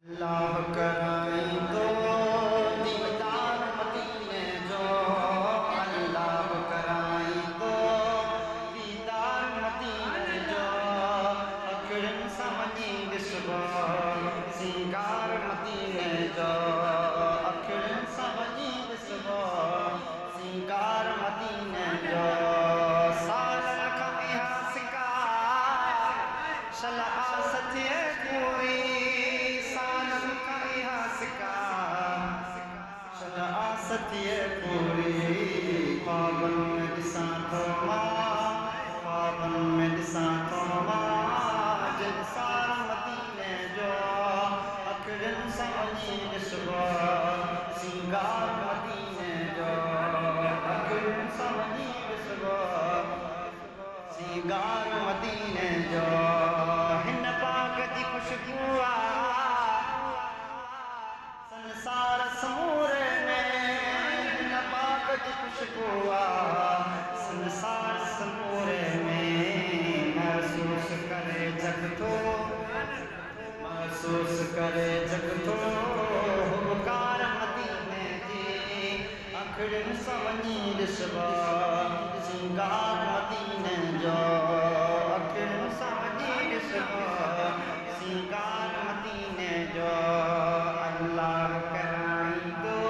अल्लाह कराई दो दीदार मदीने जो, अल्लाह कराई दो दीदार मदीने जो, अकरम समझी बिस्बो सिंगार मदीने जो, अकरम समझी बिस्बो सिंगार मदीने जो, सालन का इहासिका शला सत्य पूरी सत्य पूरी पावन में दिशा थोमा पावन में दिशा थोमा जन सार मदीने जो अकरम समझी बिस्बो सिंगार मदीने जो, अकरम समझी बिस्बो सिंगार मदीने जो, हिन पाक जी खुशबू संसार समूरे खुशबू संसार समूरे में महसूस करे जग तो, महसूस करे जग तो हुकार मदीने जी, अकरम समझी बिस्बो सिंगार मदीने जो, अकरम समझी बिस्बो सिंगार मदीने जो, अल्लाह कराई दो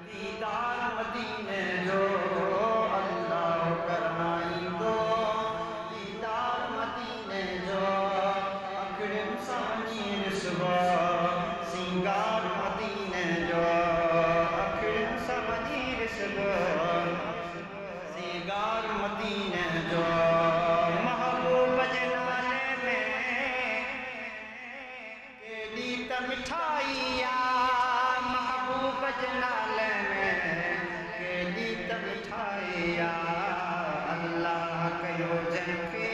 दीदार मदीने जो, अल्लाह कराई दो दीदार मदीने जो, अकरम समझी बिस्बो सिंगार मदीने जो, अकरम समझी बिस्बो सिंगार मदीने जो, महबूब जनाले में केडी त मिठाइया, महबूब जनाले मिठाइया, अल्लाह कयो जैके,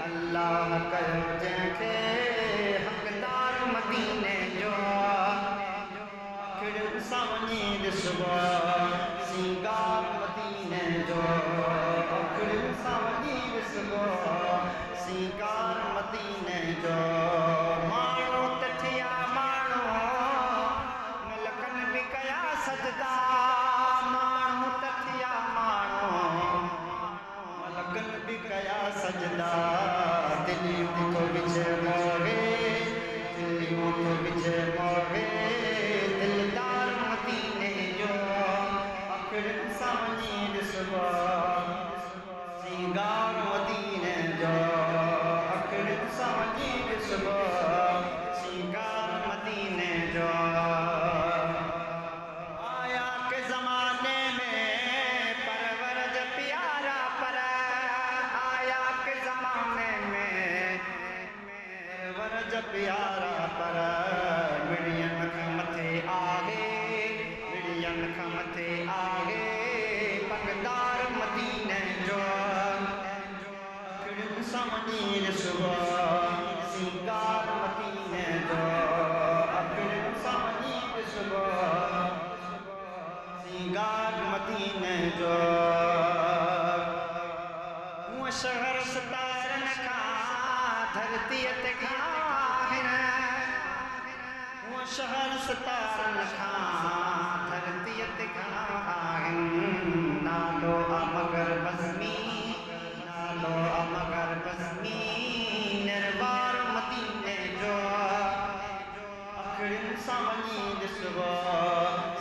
अल्लाह कयो जैके हकदार मदीने जो, अकरम समझी बिस्बो सिंगार मदीने जो, अकरम समझी बिस्बो सिंगार मदीने जो, मानो तठिया मानो मलकन भी कया सजदा, कया सजदा दिलियों को विजय मोहे, दिलियों को विजय मोहे दिलदार मदीने जो, अकरम समझी बिस्बो सिंगार मदीने जो, अकरम समझी बिस्बो सिंगार मदीने जो, आया के जमाने में परवरज प्यारा पर, वरज प्यारा पर विड़ियन खमथे आहे, विड़ियन खमथे आहे पकदार मदीने जो, अकरम समझी बिस्बो सिंगार मदीने जो, अकरम समझी बिस्बो सिंगार मदीने जो, वो शहर सतारन का धरती ते खाहिन, वो शहर सतारन खां धरती ते खाहिन, नालो अमगर बज़मी, नालो अमगर बज़मी निर्वार मदीने जो, अकरम समझी बिस्बो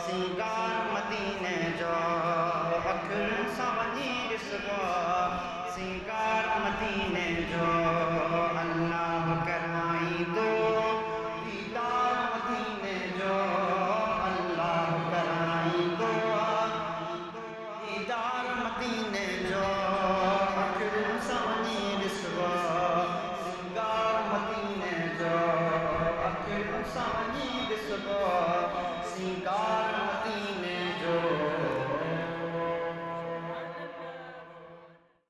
सिंगार मदीने जो, अकरम समझी बिस्बो सिंगार मदीने जो, अल्लाह कराई दो दीदार मदीने जो, अल्लाह कराई दो दीदार मदीने जो, अकरम समझी बिस्बो सिंगार मदीने जो, अकरम समझी बिस्बो सिंगार मदीने